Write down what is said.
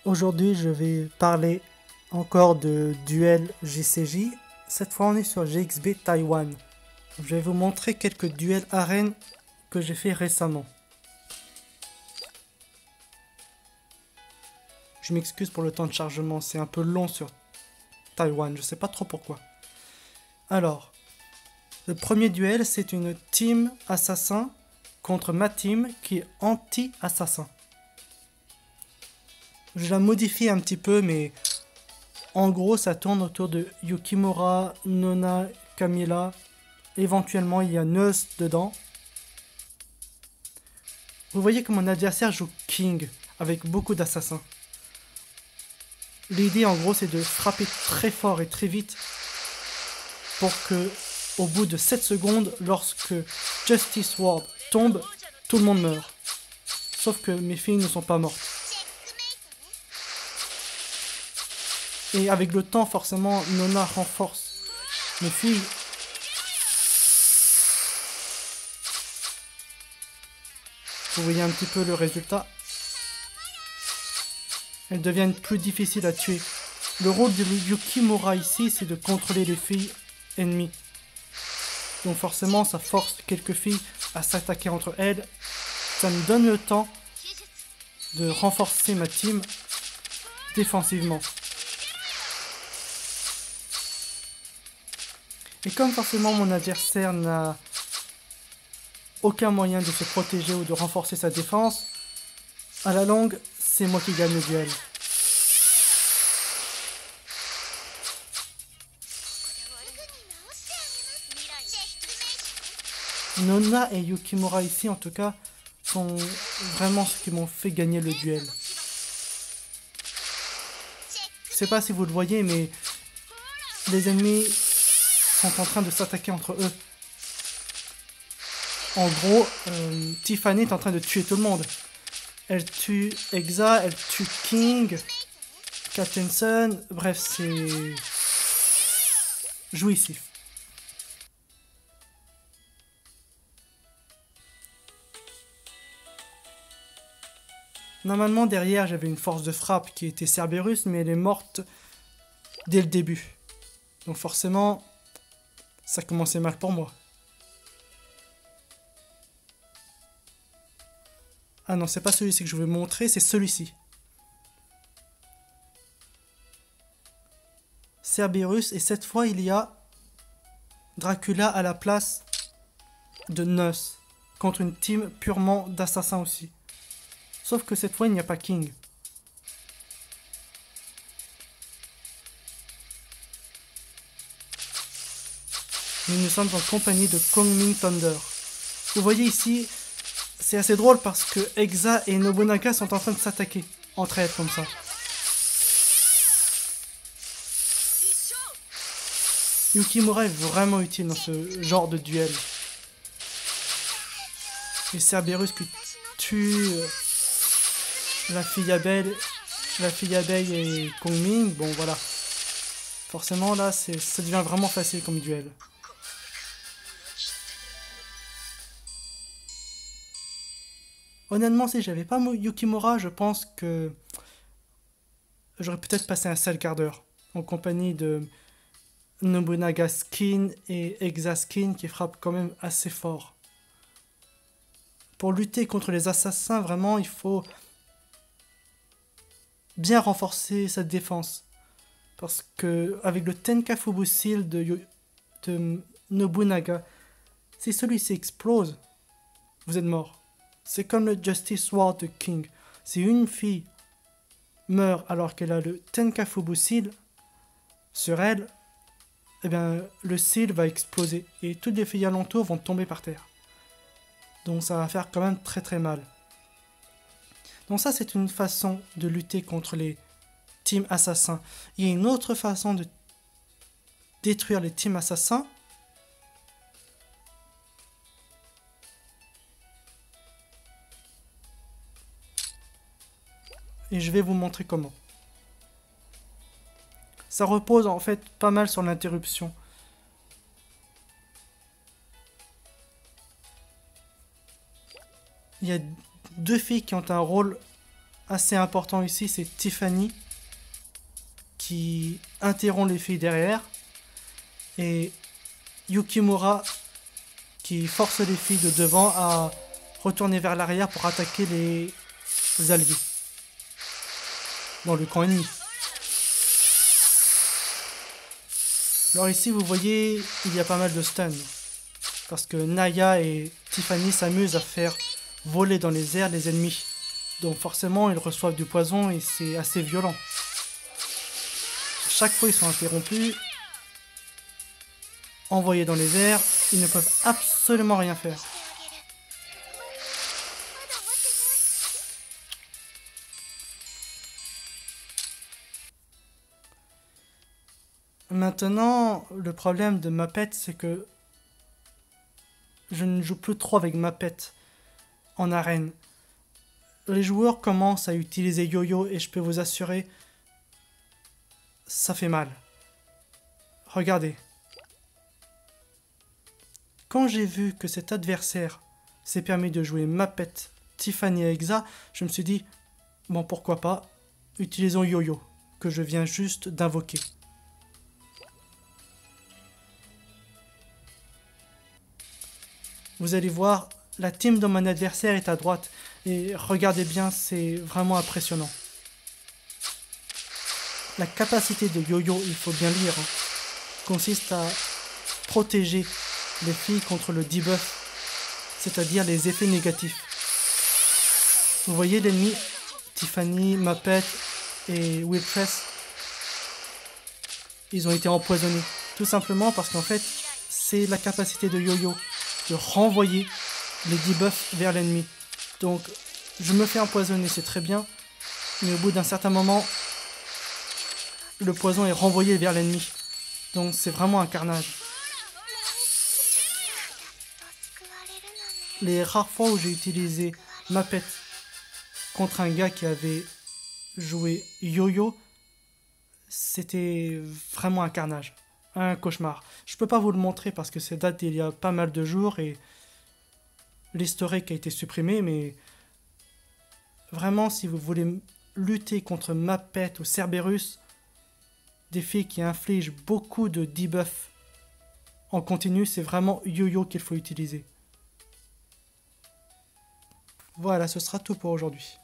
Aujourd'hui, je vais parler encore de duel GCJ. Cette fois, on est sur GXB Taïwan. Je vais vous montrer quelques duels arènes que j'ai fait récemment. Je m'excuse pour le temps de chargement, c'est un peu long sur Taïwan, je sais pas trop pourquoi. Alors, le premier duel, c'est une team assassin contre ma team qui est anti-assassin. Je la modifie un petit peu, mais en gros, ça tourne autour de Yukimura, Nona, Camilla. Éventuellement, il y a Neus dedans. Vous voyez que mon adversaire joue King avec beaucoup d'assassins. L'idée, en gros, c'est de frapper très fort et très vite pour que, au bout de 7 secondes, lorsque Justice Ward tombe, tout le monde meurt. Sauf que mes filles ne sont pas mortes. Et avec le temps, forcément, Nona renforce mes filles. Vous voyez un petit peu le résultat. Elles deviennent plus difficiles à tuer. Le rôle de Yukimura ici, c'est de contrôler les filles ennemies. Donc forcément, ça force quelques filles à s'attaquer entre elles. Ça me donne le temps de renforcer ma team défensivement. Et comme forcément mon adversaire n'a aucun moyen de se protéger ou de renforcer sa défense, à la longue, c'est moi qui gagne le duel. Nona et Yukimura ici, en tout cas, sont vraiment ceux qui m'ont fait gagner le duel. Je sais pas si vous le voyez, mais les ennemis sont en train de s'attaquer entre eux. En gros, Tiffany est en train de tuer tout le monde. Elle tue Exa, elle tue King, Kattenson, bref, c'est jouissif. Normalement, derrière, j'avais une force de frappe qui était Cerberus, mais elle est morte dès le début. Donc forcément, ça commençait mal pour moi. Ah non, c'est pas celui-ci que je veux montrer, c'est celui-ci. Cerberus, et cette fois, il y a Dracula à la place de Neus, contre une team purement d'assassins aussi. Sauf que cette fois, il n'y a pas King. Nous sommes en compagnie de Kongming Thunder. Vous voyez ici, c'est assez drôle parce que Exa et Nobunaga sont en train de s'attaquer entre elles comme ça. Yukimura est vraiment utile dans ce genre de duel. Et Cerberus qui tue la fille abeille et Kongming, bon voilà. Forcément là, ça devient vraiment facile comme duel. Honnêtement, si j'avais pas Yukimura, je pense que j'aurais peut-être passé un sale quart d'heure en compagnie de Nobunaga Skin et Exa Skin qui frappent quand même assez fort. Pour lutter contre les assassins, vraiment, il faut bien renforcer sa défense. Parce que avec le Tenkafubu Seal de Nobunaga, si celui-ci explose, vous êtes mort. C'est comme le Justice Ward de King. Si une fille meurt alors qu'elle a le Tenkafubu Seal sur elle, eh bien, le seal va exploser et toutes les filles alentours vont tomber par terre. Donc ça va faire quand même très très mal. Donc ça, c'est une façon de lutter contre les teams assassins. Il y a une autre façon de détruire les teams assassins. Et je vais vous montrer comment. Ça repose en fait pas mal sur l'interruption. Il y a deux filles qui ont un rôle assez important ici, c'est Tiffany qui interrompt les filles derrière et Yukimura qui force les filles de devant à retourner vers l'arrière pour attaquer les alliés dans le camp ennemi. Alors ici vous voyez il y a pas mal de stuns parce que Naya et Tiffany s'amusent à faire voler dans les airs les ennemis, donc forcément ils reçoivent du poison et c'est assez violent. Chaque fois ils sont interrompus, envoyés dans les airs, ils ne peuvent absolument rien faire. Maintenant, le problème de Muppet, c'est que je ne joue plus trop avec Muppet en arène. Les joueurs commencent à utiliser Yo-Yo et je peux vous assurer, ça fait mal. Regardez. Quand j'ai vu que cet adversaire s'est permis de jouer Muppet, Tiffany et Exa, je me suis dit, bon pourquoi pas, utilisons Yo-Yo, que je viens juste d'invoquer. Vous allez voir, la team de mon adversaire est à droite, et regardez bien, c'est vraiment impressionnant. La capacité de Yo-Yo, il faut bien lire, consiste à protéger les filles contre le debuff, c'est-à-dire les effets négatifs. Vous voyez l'ennemi, Tiffany, Muppet et Wilpress, ils ont été empoisonnés. Tout simplement parce qu'en fait, c'est la capacité de Yo-Yo de renvoyer les debuffs vers l'ennemi. Donc, je me fais empoisonner, c'est très bien, mais au bout d'un certain moment, le poison est renvoyé vers l'ennemi. Donc, c'est vraiment un carnage. Les rares fois où j'ai utilisé Muppet contre un gars qui avait joué Yo-Yo, c'était vraiment un carnage, un cauchemar. Je peux pas vous le montrer parce que c'est date d'il y a pas mal de jours et l'historique a été supprimé, mais vraiment si vous voulez lutter contre Muppet ou Cerberus, des filles qui infligent beaucoup de debuffs en continu, c'est vraiment Yo-Yo qu'il faut utiliser. Voilà, ce sera tout pour aujourd'hui.